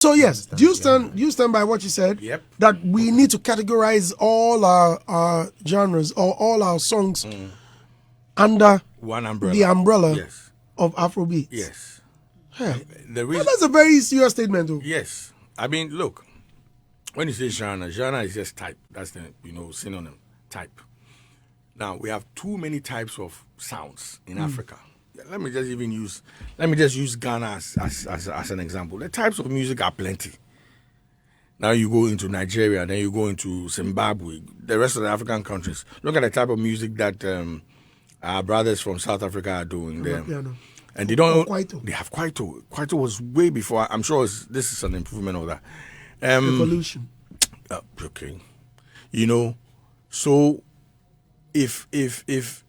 So yes, do you stand by what you said? Yep. That we need to categorize all our genres or all our songs under one umbrella. the umbrella Yes. of Afrobeat. Yes. Hey. The reason, That's a very serious statement, though. yes. I mean, look, when you say genre is just type. That's the synonym, type. Now we have too many types of sounds in Africa. Let me just use Ghana as an example. The types of music are plenty. Now you go into Nigeria, then you go into Zimbabwe, the rest of the African countries. Look at the type of music that our brothers from South Africa are doing there. And they don't. Kwaito. They have Kwaito. Kwaito was way before. I'm sure this is an improvement of that. Evolution. Okay. So if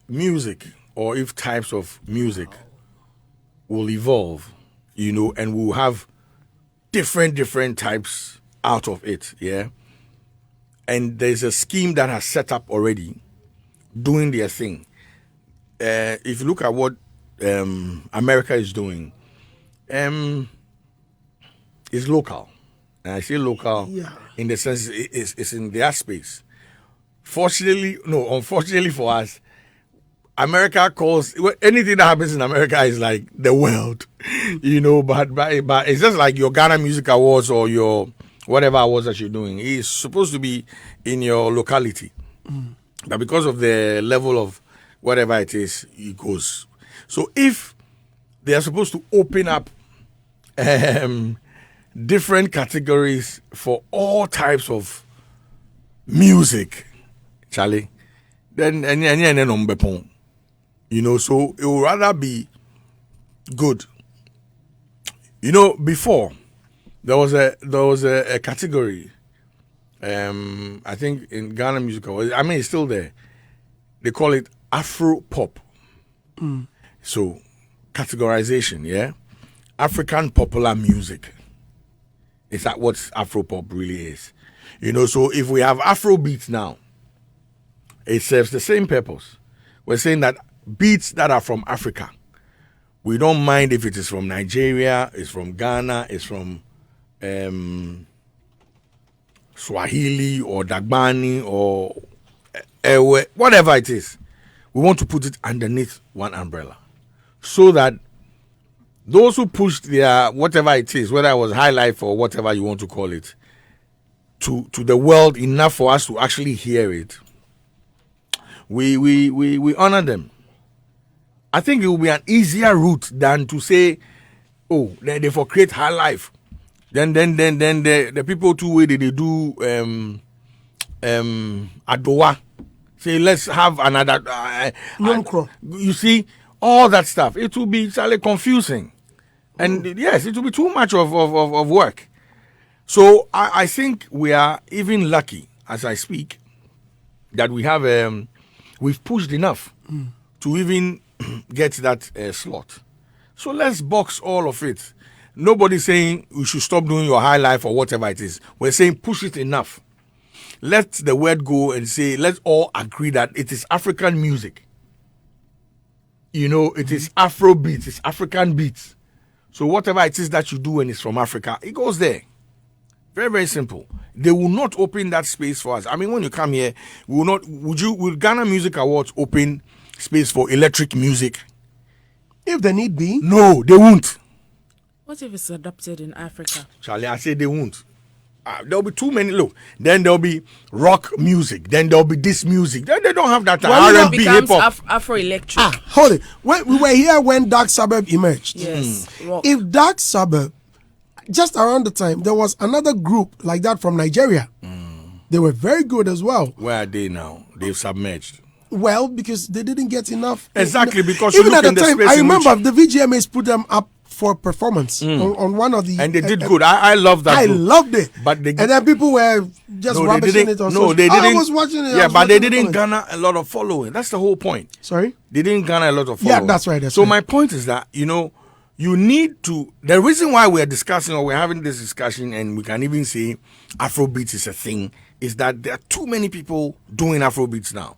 music or if types of music will evolve, and we'll have different types out of it, yeah. And there's a scheme that has set up already, doing their thing. If you look at what America is doing, it's local. And I say local in the sense it's in their space. Unfortunately for us, America calls anything that happens in America is like the world, but it's just like your Ghana Music Awards or your whatever awards that you're doing. It's supposed to be in your locality. But because of the level of whatever it is, it goes. So if they are supposed to open up different categories for all types of music, Charlie, then so it would rather be good. Before there was a category. I think in Ghana Music Awards, I mean it's still there. They call it Afro Pop. So categorization, yeah. African popular music. Is that what Afro Pop really is? So if we have Afrobeats now, it serves the same purpose. We're saying that beats that are from Africa, we don't mind if it is from Nigeria, it's from Ghana, it's from Swahili or Dagbani or Ewe, whatever it is. We want to put it underneath one umbrella so that those who pushed their whatever it is, whether it was high life or whatever you want to call it, to the world enough for us to actually hear it, we honor them. I think it will be an easier route than to say, oh, they for create high life. Then the people too way they do Adowa. Say let's have another you see, all that stuff. It will be slightly confusing. And yes, it will be too much of work. So I think we are even lucky as I speak that we have we've pushed enough to even get that slot. So let's box all of it. Nobody's saying we should stop doing your high life or whatever it is. We're saying push it enough. Let the word go and say, let's all agree that it is African music. It is Afrobeats, it's African beats. So whatever it is that you do and it's from Africa, it goes there. Very, very simple. They will not open that space for us. I mean, when you come here, will Ghana Music Awards open space for electric music? If there need be. No, they won't. What if it's adopted in Africa? Charlie, I say they won't. There'll be too many. Look, then there'll be rock music. Then there'll be this music. Then they don't have that R&B, hip hop. Afro electric. Hold it. We were here when Dark Suburb emerged. Yes. If Dark Suburb, just around the time, there was another group like that from Nigeria. They were very good as well. Where are they now? They've submerged. Well, because they didn't get enough. Exactly, because even at the time, I remember the VGMAs put them up for performance on one of the, and they did good. I love that. I loved it, but and then people were just rubbishing it. They didn't. I was watching it. Yeah, but they didn't garner a lot of following. That's the whole point. Sorry, they didn't garner a lot of following. Yeah, that's right. So my point is that you need to. The reason why we are discussing or we're having this discussion, and we can even say Afrobeats is a thing, is that there are too many people doing Afrobeats now,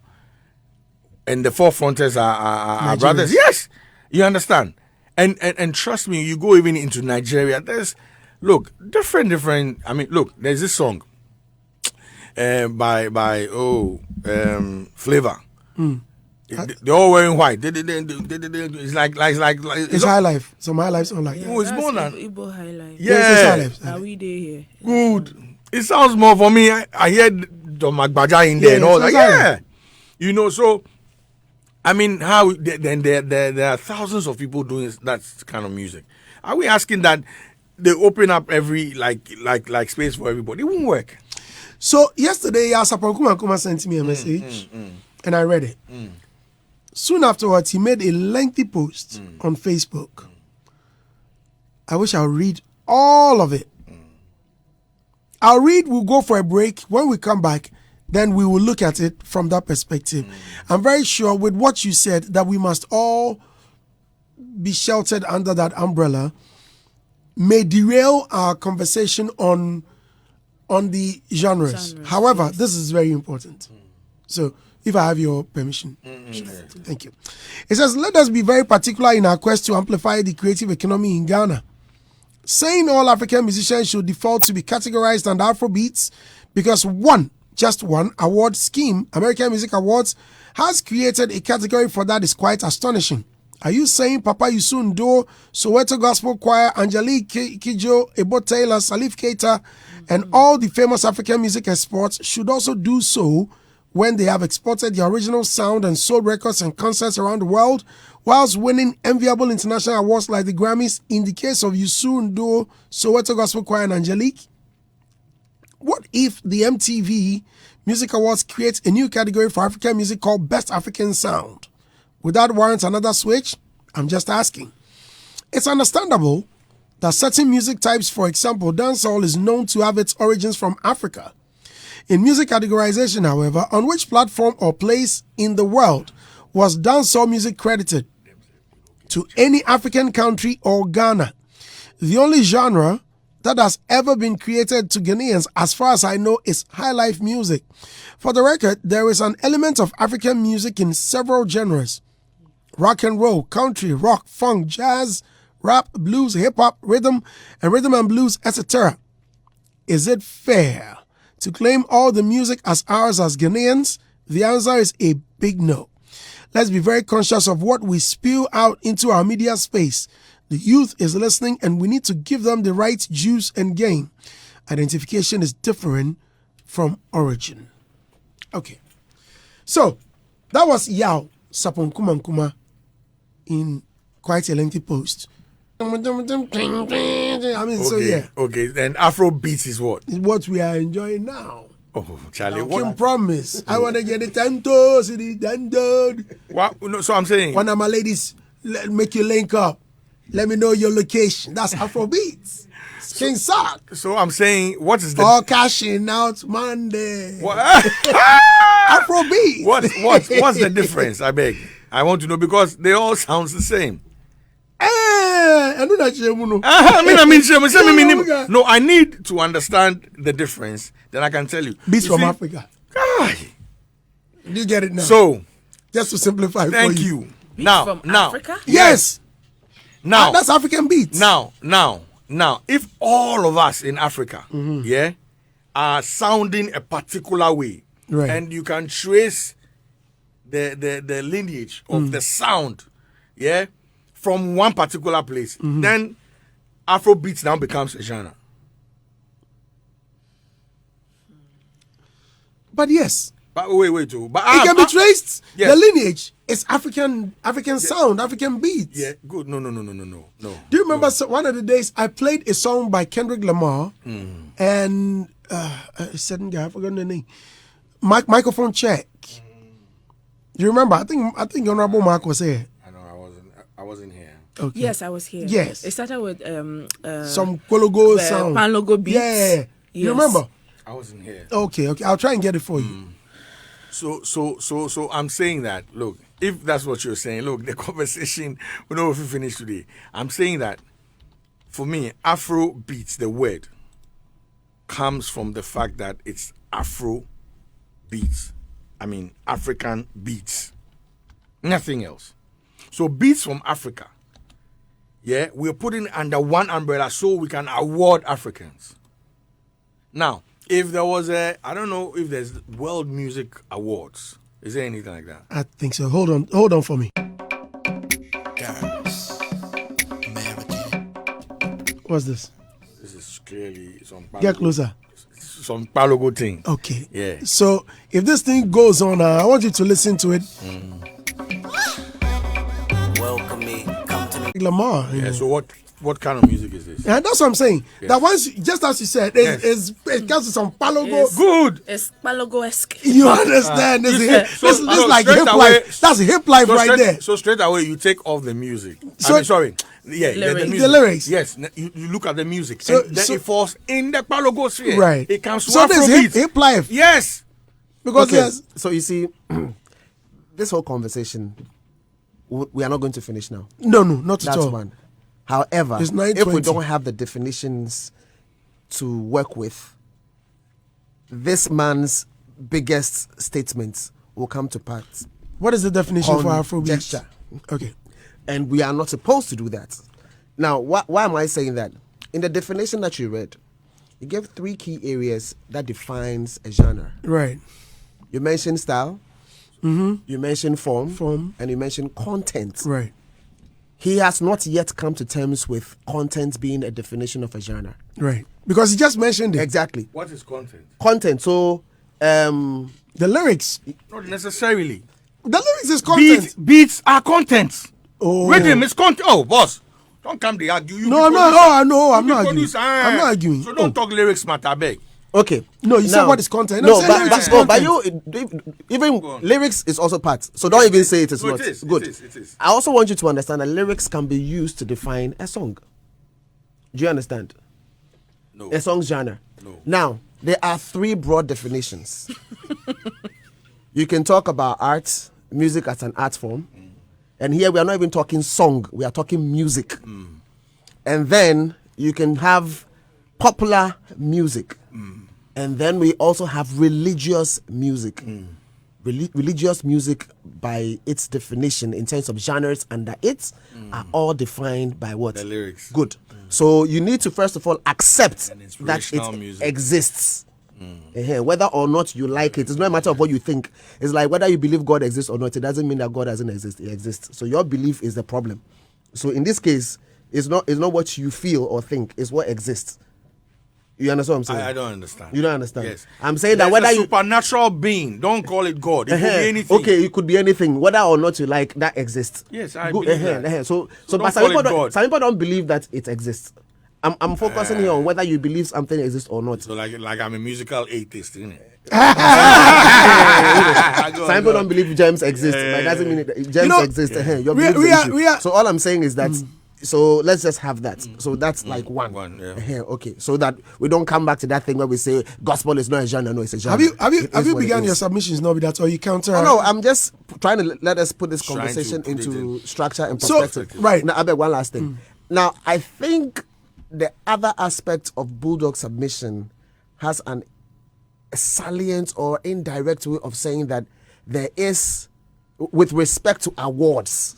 and the forefronters are brothers. Yes, you understand. And trust me, you go even into Nigeria, there's look, different. I mean, look, there's this song by Flavor. They're all wearing white. It's like It's High Life. Some High Life song like that. Oh, it's more than Igbo High Life. yeah. Yes, it's High Life. Are we there here? Good. It sounds more for me. I hear the Magbaja in there and all that. it's High Yeah, you know. So, I mean, how then there are thousands of people doing that kind of music. Are we asking that they open up every like space for everybody? It won't work. So yesterday, Sapon Kuma sent me a message, and I read it. Soon afterwards, he made a lengthy post on Facebook. I wish I'll read all of it. I'll read, we'll go for a break. When we come back, then we will look at it from that perspective. I'm very sure with what you said that we must all be sheltered under that umbrella may derail our conversation on the genres. However, this is very important. So if I have your permission. Thank you. It says, let us be very particular in our quest to amplify the creative economy in Ghana. Saying all African musicians should default to be categorized under Afrobeats because just one award scheme, American Music Awards, has created a category for that is quite astonishing. Are you saying Papa Youssou N'Dour, Soweto Gospel Choir, Angelique Kidjo, Ebo Taylor, Salif Keita, and all the famous African music exports should also do so when they have exported the original sound and sold records and concerts around the world, whilst winning enviable international awards like the Grammys in the case of Youssou N'Dour, Soweto Gospel Choir, and Angelique? What if the MTV Music Awards creates a new category for African music called Best African Sound? Would that warrant another switch? I'm just asking. It's understandable that certain music types, for example, dancehall, is known to have its origins from Africa. In music categorization, however, on which platform or place in the world was dancehall music credited? To any African country or Ghana? The only genre that has ever been created to Ghanaians, as far as I know, is high life music. For the record, there is an element of African music in several genres: rock and roll, country, rock, funk, jazz, rap, blues, hip-hop, rhythm and blues, etc. Is it fair to claim all the music as ours as Ghanaians? The answer is a big no. Let's be very conscious of what we spew out into our media space. The youth is listening and we need to give them the right juice and game. Identification is different from origin. Okay. So, that was Yao Sapon Kuma in quite a lengthy post. I mean, so yeah. Okay, then Afrobeats is what? It's what we are enjoying now. Oh, Charlie, I what? can promise. I want to get it 10 toes, What? No, so I'm saying. One of my ladies, make you link up. Let me know your location. That's Afrobeats. King Sock. So I'm saying, what is the all cashing out Monday? What? Afrobeats. What's the difference? I beg. I want to know because they all sound the same. No, I need to understand the difference. Then I can tell you. Beats from Africa. You get it now. So, just to simplify thank for you. Beats Now, from now, Africa? Yes. Now, that's African beats. Now, if all of us in Africa, are sounding a particular way, right, and you can trace the lineage of the sound, from one particular place, then Afrobeats now becomes a genre. But yes. But wait, too. But it can be traced. Yes. The lineage is African sound, African beats. Yeah, good. No. Do you remember one of the days I played a song by Kendrick Lamar and a certain guy, I forgot the name. Microphone check. You remember? I think Honorable Mark was here. I wasn't here. Okay. Yes, I was here. Yes. It started with some Kologo sound. Panlogo beats. Yeah. Yes. You remember? I wasn't here. Okay. I'll try and get it for you. So I'm saying that, look, if that's what you're saying, look, the conversation will not finish today. I'm saying that, for me, Afro beats, the word, comes from the fact that it's Afro beats. I mean, African beats. Nothing else. So beats from Africa Yeah, we're putting it under one umbrella so we can award Africans. Now, if there was I don't know if there's World Music Awards. Is there anything like that? I think so. Hold on for me. Girls, American. What's this? This is clearly some Get closer. some palogo thing. Okay. Yeah. So if this thing goes on, I want you to listen to it. Welcome me, come to me. Lamar. Yeah. So what kind of music is this? And that's what I'm saying. Yes. That once, just as you said, it comes with some palogo. Yes. Good. It's Balogo-esque. You understand? This is so like straight hip away- life. That's hip life So right there. So straight away you take off the music. So- Sorry. Yeah, Lyrics. music. The lyrics. Yes, you look at the music. So- and then so- it falls in the palogo sphere. Right. It comes to So this Afrobeats. hip life. Yes. Because Okay, yes, so you see, this whole conversation, we are not going to finish now. no, not at That's all. one. However, It's if 9:20. we don't have the definitions to work with, this man's biggest statements will come to pass. What is the definition for Afrobeats? Conjecture. Okay. And we are not supposed to do that. Now, why am I saying that? In the definition that you read, you gave 3 key areas that defines a genre. Right. You mentioned style, you mentioned form, and you mentioned content. Right. He has not yet come to terms with content being a definition of a genre. Right. Because he just mentioned it. Exactly. What is content? Content. So, The lyrics. Not necessarily. The lyrics is content. Beats are content. Oh. Rhythm is content. Oh, boss. Don't come to argue. You No, be I'm not. producer. Oh, I know. I'm You be not arguing. producer. I'm not arguing. So don't Oh. talk lyrics, matter, beg. okay. No, you said what is content. No, I'm saying but, lyrics is but, but content. you, even Go on. lyrics is also part. So don't even say it is No, not. it is, Good. it is. I also want you to understand that lyrics can be used to define a song. Do you understand? No. A song's genre. No. Now, there are 3 broad definitions. You can talk about art, music as an art form. And here we are not even talking song, we are talking music. And then you can have popular music. And then we also have religious music. Religious music, by its definition in terms of genres under it, are all defined by what? The lyrics. Good. So you need to first of all accept And that inspirational it music. exists. Whether or not you like it, it's not a matter of what you think. It's like whether you believe God exists or not. It doesn't mean that God doesn't exist. It exists. So your belief is the problem. So in this case, it's not what you feel or think. It's what exists. You understand what I'm saying? I don't understand. You don't understand? Yes. I'm saying that There's whether a you supernatural being, don't call it God. It could be anything. okay, it could be anything. Whether or not you like, that exists. Yes, I believe that. So So but don't call it God. some people don't believe that it exists. I'm focusing here on whether you believe something exists or not. So like I'm a musical atheist, isn't it? Some people don't believe gems exist, but it doesn't mean gems exist. Your belief is the issue. So all I'm saying is that. So let's just have that. So that's like one. Okay. So that we don't come back to that thing where we say gospel is not a genre. No, it's a genre. Have you It is what begun it your is. submissions now with that, or you counter? Oh, no, I'm just trying to let us put this Trying to conversation put it into structure and So, perspective. right. Now, I beg one last thing. Now, I think the other aspect of Bulldog submission has a salient or indirect way of saying that there is, with respect to awards,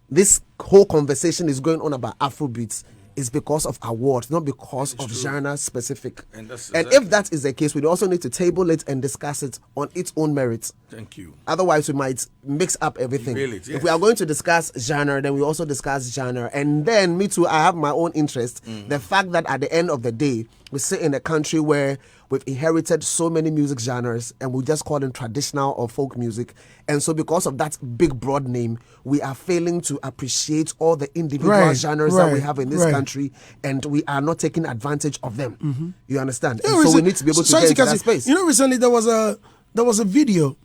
this whole conversation is going on about Afrobeats is because of awards, not because of genre specific. And that's And exactly- if that is the case, we also need to table it and discuss it on its own merits. Thank you. Otherwise, we might mix up everything. Really, If yes. we are going to discuss genre, then we also discuss genre. And then, me too, I have my own interest. The fact that at the end of the day, we sit in a country where we've inherited so many music genres and we just call them traditional or folk music. And so, because of that big, broad name, we are failing to appreciate all the individual Right, genres that we right, have in this right. country, and we are not taking advantage of them. You understand? Yeah, And so, we recent- need to be able to sorry get into cut that you. space. You know, recently there was a video.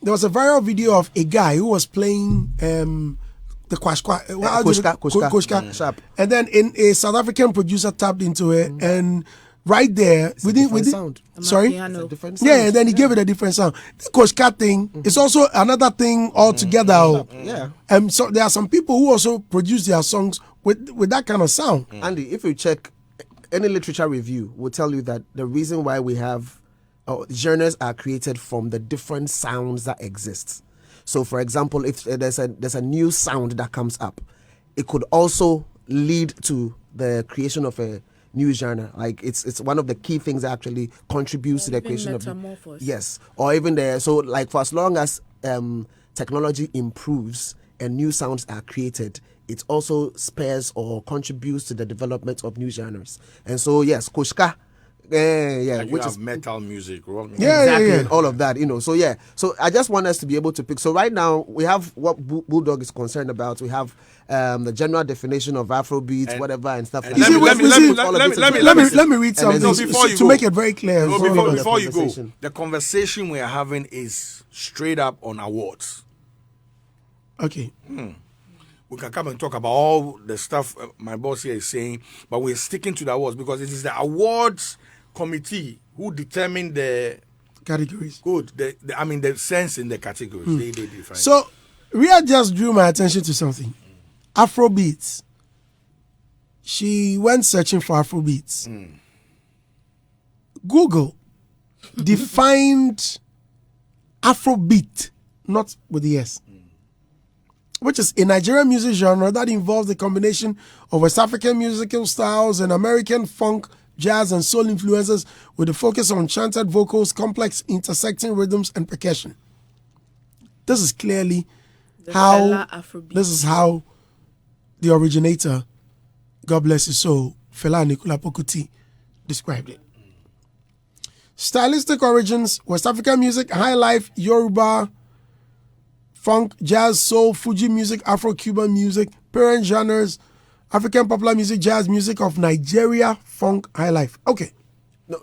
There was a viral video of a guy who was playing the kwashkwa, Koshka. Sharp. and then a South African producer tapped into it, and right there within sound. sorry, Piano. Different yeah, sound. and then he gave it a different sound. The Koshka thing is also another thing altogether. Yeah. So there are some people who also produce their songs with that kind of sound. Andy, if you check any literature review, will tell you that the reason why we have genres are created from the different sounds that exist. So, for example, if there's a new sound that comes up, it could also lead to the creation of a new genre. Like it's one of the key things that actually contributes to the creation of yes, or even the so like for as long as technology improves and new sounds are created, it also spares or contributes to the development of new genres. And so yes, Koshka. Like which is metal music, rock music. Exactly, and all of that, So so I just want us to be able to pick. So right now we have what Bulldog is concerned about. We have the general definition of Afrobeat, and whatever, and stuff like that. Let me read something to make it very clear. Before you go, the conversation we are having is straight up on awards. Okay. We can come and talk about all the stuff my boss here is saying, but we're sticking to the awards because it is the awards committee who determine the categories. Good. The sense in the categories. They define. So, Ria just drew my attention to something. Afrobeats. She went searching for Afrobeats. Google defined Afrobeat, not with the S, which is a Nigerian music genre that involves the combination of West African musical styles and American funk, jazz, and soul influences with a focus on chanted vocals, complex intersecting rhythms, and percussion. This is clearly how the originator, God bless his soul, Fela Nicola Pokuti, described it. Stylistic origins: West African music, high life, Yoruba, funk, jazz, soul, Fuji music, Afro-Cuban music. Parent genres: African popular music, jazz music of Nigeria, funk, high life. Okay. No,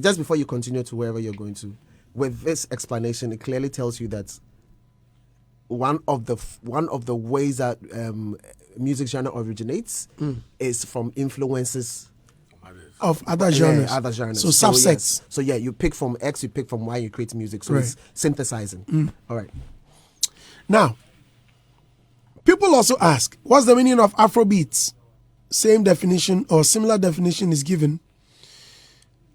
just before you continue to wherever you're going to, with this explanation, it clearly tells you that one of the ways that music genre originates is from influences of other genres. Other genres. So subsets. Yes. So you pick from X, you pick from Y, you create music. So it's synthesizing. All right. Now, people also ask, what's the meaning of Afrobeats? Same definition or similar definition is given.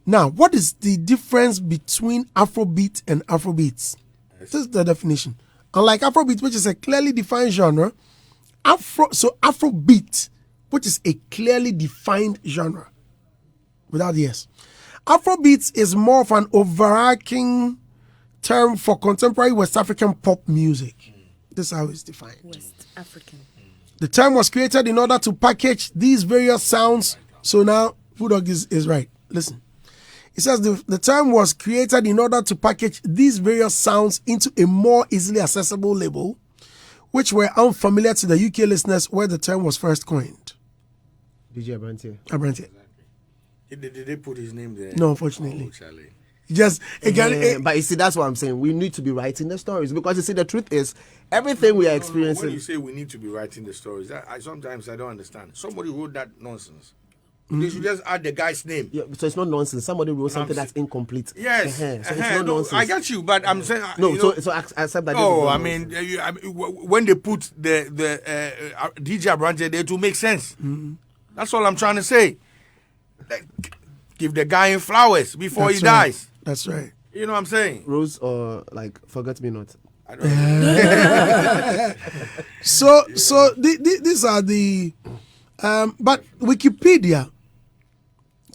Now, what is the difference between Afrobeat and Afrobeats? This is the definition. Unlike Afrobeat, which is a clearly defined genre, Afrobeat, which is a clearly defined genre, without the S. Afrobeats is more of an overarching term for contemporary West African pop music. This is how it's defined. West African. The term was created in order to package these various sounds. So now, Bulldog is right. Listen. It says the term was created in order to package these various sounds into a more easily accessible label, which were unfamiliar to the UK listeners where the term was first coined. DJ Abrantier. Abrantier. Did they put his name there? No, unfortunately. Oh, Charlie. Just again, but you see, that's what I'm saying. We need to be writing the stories because you see, the truth is, everything we are experiencing. When you say we need to be writing the stories, sometimes I don't understand. Somebody wrote that nonsense. They should just add the guy's name. Yeah, so it's not nonsense. Somebody wrote something that's incomplete. Yes, so it's not nonsense. I get you, but I'm saying so accept that. Oh, I mean, when they put the DJ Abrantier there to make sense. That's all I'm trying to say. Like, give the guy flowers before he dies. That's right. You know what I'm saying? Rose or like forget me not. I don't know. So these are the but Wikipedia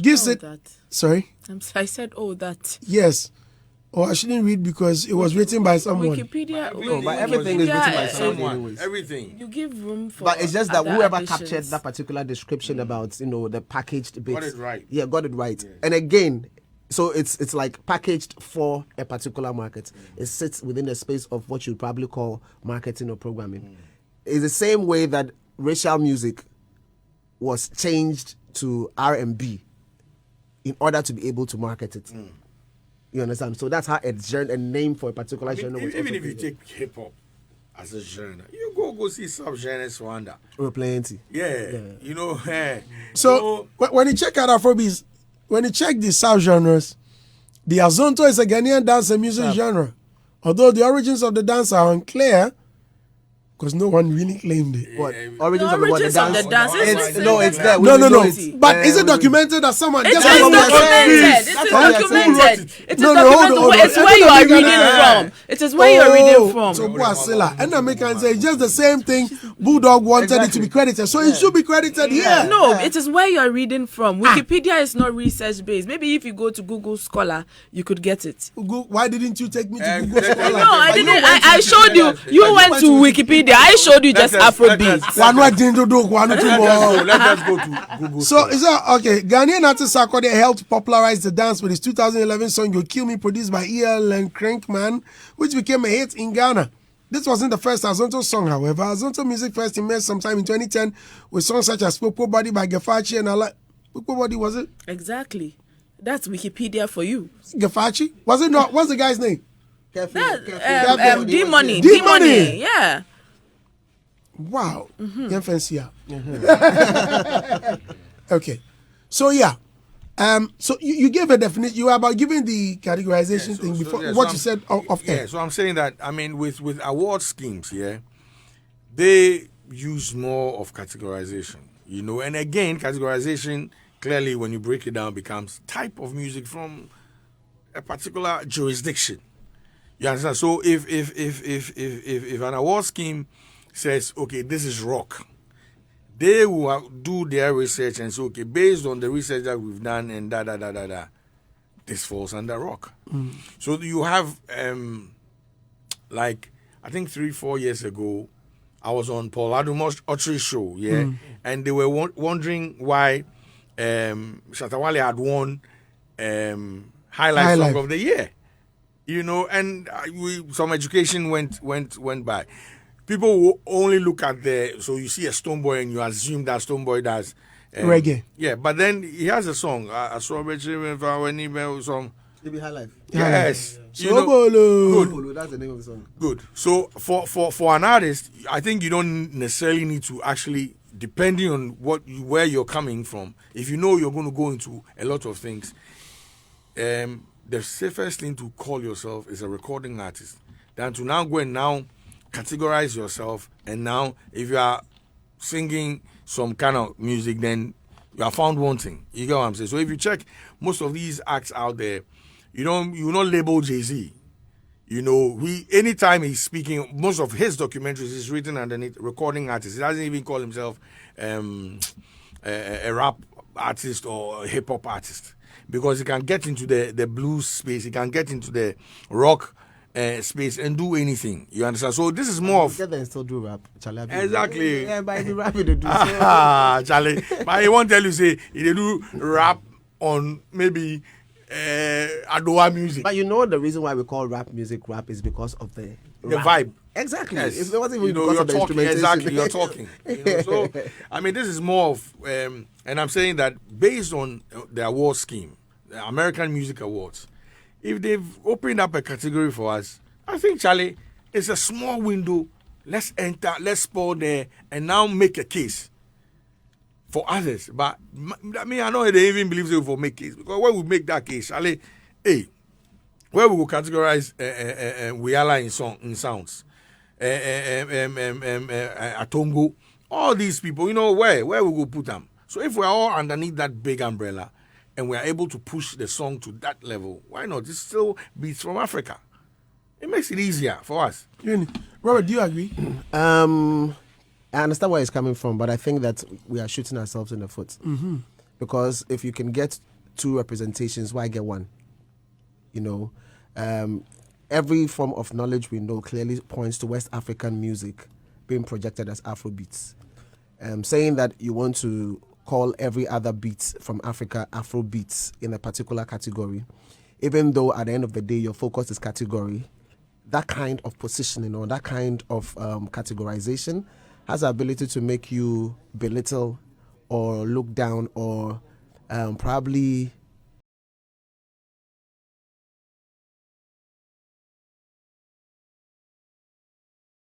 gives it that. Sorry? I said that. Yes. Or I shouldn't read because it was written by someone. Wikipedia. But everything is written by someone. Anyways. Everything. You give room for. But it's just that whoever additions. captured that particular description about the packaged bits. Got it right. Yeah, got it right. Yeah. And again, so it's like packaged for a particular market. It sits within the space of what you'd probably call marketing or programming. It's the same way that racial music was changed to R&B in order to be able to market it. You understand? So that's how a name for a particular genre was. Even if you take hip hop as a genre, you go see sub-genres Rwanda. Oh, plenty. Yeah. You know. So when you check out Afrobeats, when you check the sub-genres, the Azonto is a Ghanaian dance and music genre. Although the origins of the dance are unclear, because no one really claimed it. What? Origins of the what? The origins of dance? the dance. It's there. No, no, no. It But is it documented that someone is just documented. It is That's what we are saying. documented. It is No, no, hold on, documented. hold on. It's where you are Everybody reading got from. It is where you are reading from. So Boasila, and I make and say just the same thing. Bulldog wanted it to be credited, so it should be credited here. No, it is where you are reading from. Wikipedia is not research based. Maybe if you go to Google Scholar, you could get it. Why didn't you take me to Google No, Scholar? No, I didn't. I showed you. You went to Wikipedia. I showed you just Afrobeat. One more thing to do, one or two more. Let us go to Google. So is that okay? Ghanaian artist Sarkodie helped popularize the dance with his 2011 song "You Kill Me," produced by EL and Crankman, which became a hit in Ghana. This wasn't the first Azonto song, however. Azonto music first emerged sometime in 2010 with songs such as "Popo Body" by Gefachi and Allah. Popo Body, was it? Exactly. That's Wikipedia for you. Gefachi? Was it not? What's the guy's name? D Money. D Money. Yeah. Wow. Okay. So yeah. So you gave a definition. You were about giving the categorization thing before what you said of yeah. So I'm saying that I mean with award schemes, yeah, they use more of categorization, you know. And again, categorization clearly, when you break it down, becomes type of music from a particular jurisdiction. You understand? So if an award scheme says, okay, this is rock, they will do their research and say, okay, based on the research that we've done and this falls under rock. So you have, like, I think 3-4 years ago, I was on Paul Adumo's Autry show, yeah, and they were wondering why Shatawale had won Highlight Song of the Year, you know, and some education went by. People will only look at so you see a Stonebwoy and you assume that Stonebwoy does reggae. Yeah, but then he has a song, a strawberry song. Maybe High Life. Yes. You know, good. That's the name of the song. Good. So for an artist, I think you don't necessarily need to actually, depending on where you're coming from, if you know you're going to go into a lot of things, the safest thing to call yourself is a recording artist than to now go and now categorize yourself, and now if you are singing some kind of music, then you are found wanting. You get what I'm saying? So if you check most of these acts out there, you will not label Jay-Z. You know, anytime he's speaking, most of his documentaries is written underneath recording artist. He doesn't even call himself a rap artist or a hip hop artist, because he can get into the blues space, he can get into the rock space and do anything. You understand? So this is more of... Get there and still do rap. Charlie, exactly. Yeah, but if you rap, they do. Charlie. But he won't tell you, say, they do rap on maybe Adowa music. But you know the reason why we call rap music rap is because of the vibe. Exactly. Yes. If it wasn't even you're because of the talking. instrumentation. Exactly, you're talking. You know? So, I mean, this is more of... and I'm saying that based on the award scheme, the American Music Awards, if they've opened up a category for us, I think, Charlie, it's a small window. Let's enter, let's spoil there, and now make a case for others. But I mean, I know they even believe they will make case, because when we make that case, Charlie, hey, where we will categorize Wiala in sounds, Atongo, all these people, you know, where we will put them. So if we're all underneath that big umbrella, and we are able to push the song to that level, why not? It's still beats from Africa. It makes it easier for us. Robert, do you agree? I understand where it's coming from, but I think that we are shooting ourselves in the foot. Because if you can get 2 representations, why get 1? You know, every form of knowledge we know clearly points to West African music being projected as Afrobeats. Saying that you want to call every other beat from Africa Afrobeats in a particular category, even though at the end of the day your focus is category, that kind of positioning or that kind of categorization has the ability to make you belittle or look down or probably